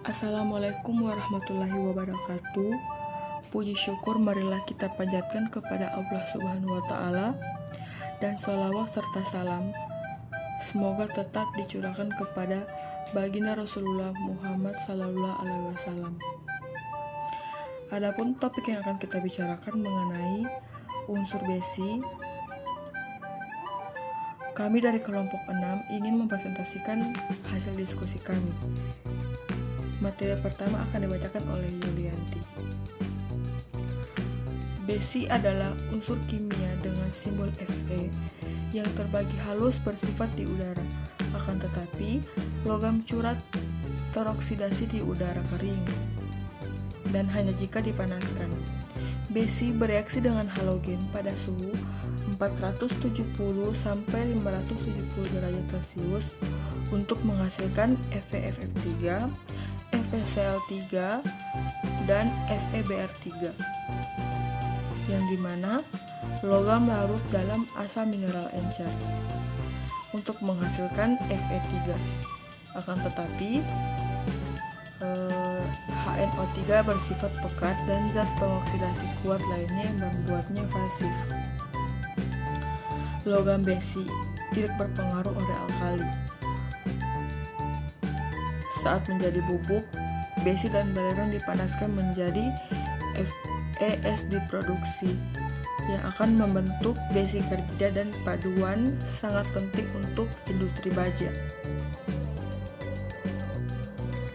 Assalamualaikum warahmatullahi wabarakatuh. Puji syukur marilah kita panjatkan kepada Allah Subhanahu wa Ta'ala, dan sholawat serta salam semoga tetap dicurahkan kepada baginda Rasulullah Muhammad Sallallahu Alaihi Wasallam. Adapun topik yang akan kita bicarakan mengenai unsur besi. Kami dari kelompok 6 ingin mempresentasikan hasil diskusi kami. Materi pertama akan dibacakan oleh Yulianti. Besi adalah unsur kimia dengan simbol Fe yang terbagi halus bersifat di udara. Akan tetapi, logam curat teroksidasi di udara kering dan hanya jika dipanaskan. Besi bereaksi dengan halogen pada suhu 470 sampai 570 derajat Celcius untuk menghasilkan FeFF3, FeCl3, dan FeBr3, yang dimana logam larut dalam asam mineral encer untuk menghasilkan Fe3. Akan tetapi HNO3 bersifat pekat dan zat pengoksidasi kuat lainnya yang membuatnya pasif. Logam besi tidak berpengaruh oleh alkali. Saat menjadi bubuk, besi dan belerang dipanaskan menjadi FeS diproduksi yang akan membentuk besi karbida dan paduan sangat penting untuk industri baja.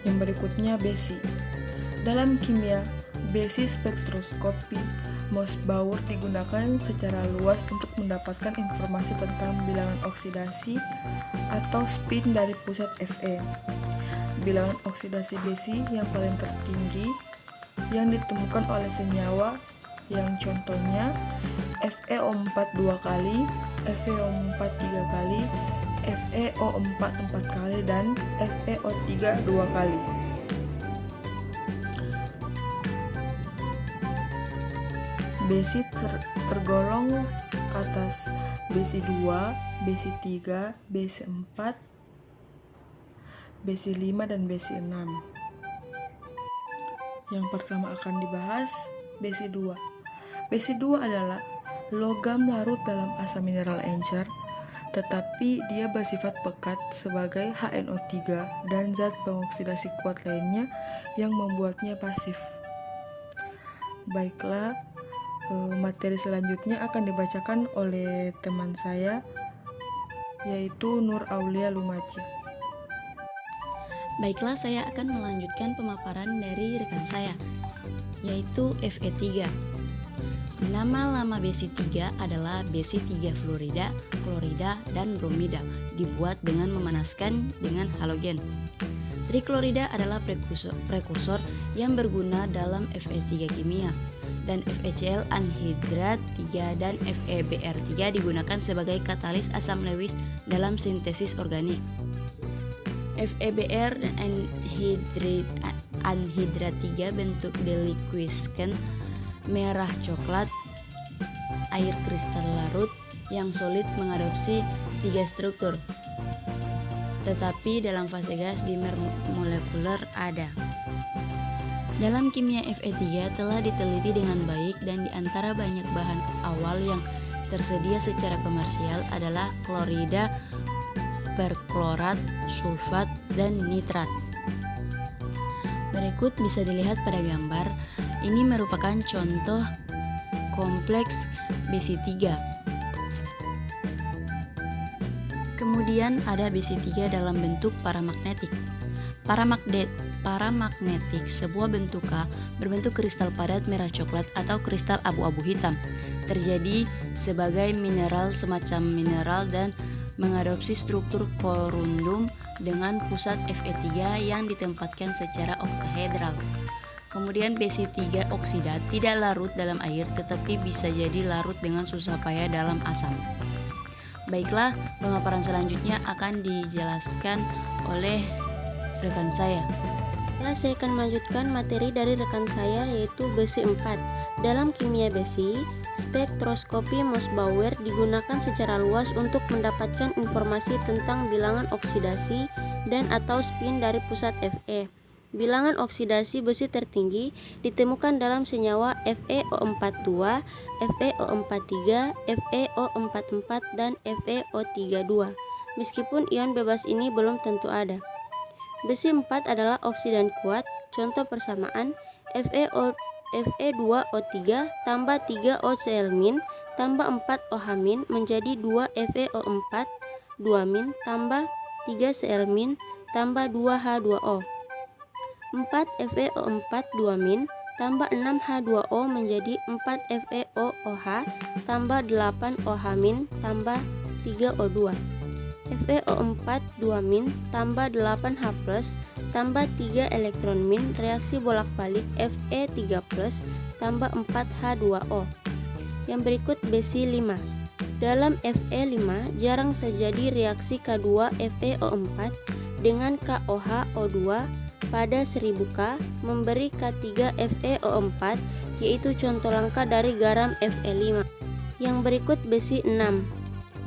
Yang berikutnya besi. Dalam kimia, besi spektroskopi Mossbauer digunakan secara luas untuk mendapatkan informasi tentang bilangan oksidasi atau spin dari pusat Fe. Bilangan oksidasi besi yang paling tertinggi yang ditemukan oleh senyawa yang contohnya FeO4 2 kali, FeO4 3 kali, FeO4 4 kali, dan FeO3 2 kali. Besi tergolong atas besi 2, besi 3, besi 4, besi 5, dan besi 6. Yang pertama akan dibahas besi 2. Besi 2 adalah logam larut dalam asam mineral encer, tetapi dia bersifat pekat sebagai HNO3 dan zat pengoksidasi kuat lainnya yang membuatnya pasif. Baiklah, materi selanjutnya akan dibacakan oleh teman saya, yaitu Nur Aulia Lumaci. Baiklah, saya akan melanjutkan pemaparan dari rekan saya, yaitu Fe3. Nama lama besi 3 adalah besi 3 fluorida, klorida, dan bromida, dibuat dengan memanaskan dengan halogen. Triklorida adalah prekursor yang berguna dalam Fe3 kimia, dan FeCl anhidrat 3 dan FeBr3 digunakan sebagai katalis asam Lewis dalam sintesis organik. FeBr dan anhidrat 3 bentuk diliquiskan merah coklat air kristal larut yang solid mengadopsi 3 struktur, tetapi dalam fase gas dimer molekuler ada. Dalam kimia Fe3 telah diteliti dengan baik, dan di antara banyak bahan awal yang tersedia secara komersial adalah klorida, perklorat, sulfat, dan nitrat. Berikut bisa dilihat pada gambar. Ini merupakan contoh kompleks besi 3. Kemudian ada besi 3 dalam bentuk paramagnetik. Paramagnetik sebuah bentuka berbentuk kristal padat merah coklat atau kristal abu-abu hitam. Terjadi sebagai mineral semacam mineral dan mengadopsi struktur korundum dengan pusat Fe3 yang ditempatkan secara oktahedral. Kemudian besi 3 oksida tidak larut dalam air, tetapi bisa jadi larut dengan susah payah dalam asam. Baiklah, pemaparan selanjutnya akan dijelaskan oleh rekan saya. Saya akan melanjutkan materi dari rekan saya, yaitu besi 4. Dalam kimia besi, spektroskopi Mossbauer digunakan secara luas untuk mendapatkan informasi tentang bilangan oksidasi dan atau spin dari pusat Fe. Bilangan oksidasi besi tertinggi ditemukan dalam senyawa FeO42, FeO43, FeO44, dan FeO32. Meskipun ion bebas ini belum tentu ada. Besi 4 adalah oksidan kuat. Contoh persamaan Fe2O3 tambah 3OCl- tambah 4OH- menjadi 2 FeO4 2- tambah 3Cl- tambah 2H2O. 4 FeO4 2- tambah 6H2O menjadi 4 FeOOH tambah 8OH- tambah 3O2. FeO4 2- tambah 8H+ tambah 3 elektron min reaksi bolak-balik Fe3+ tambah 4H2O. Yang berikut besi 5. Dalam Fe5 jarang terjadi reaksi K2 FeO4 dengan KOH-O2 pada 1000 K memberi K3 FeO4, yaitu contoh langka dari garam Fe5. Yang berikut besi 6.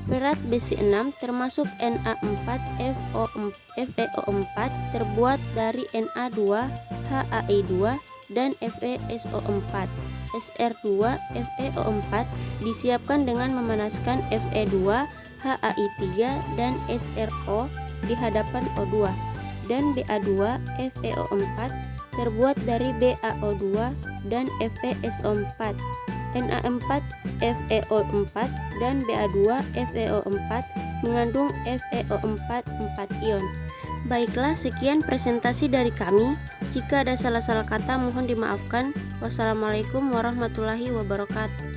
Ferat besi 6 termasuk Na4FeO4 terbuat dari Na2HAi2 dan FeSO4. SR2FeO4 disiapkan dengan memanaskan Fe2HAi3 dan SRO di hadapan O2, dan Ba2FeO4 terbuat dari BaO2 dan FeSO4. Na4FeO4 dan Ba2FeO4 mengandung FeO4 4 ion. Baiklah, sekian presentasi dari kami. Jika ada salah-salah kata mohon dimaafkan. Wassalamualaikum warahmatullahi wabarakatuh.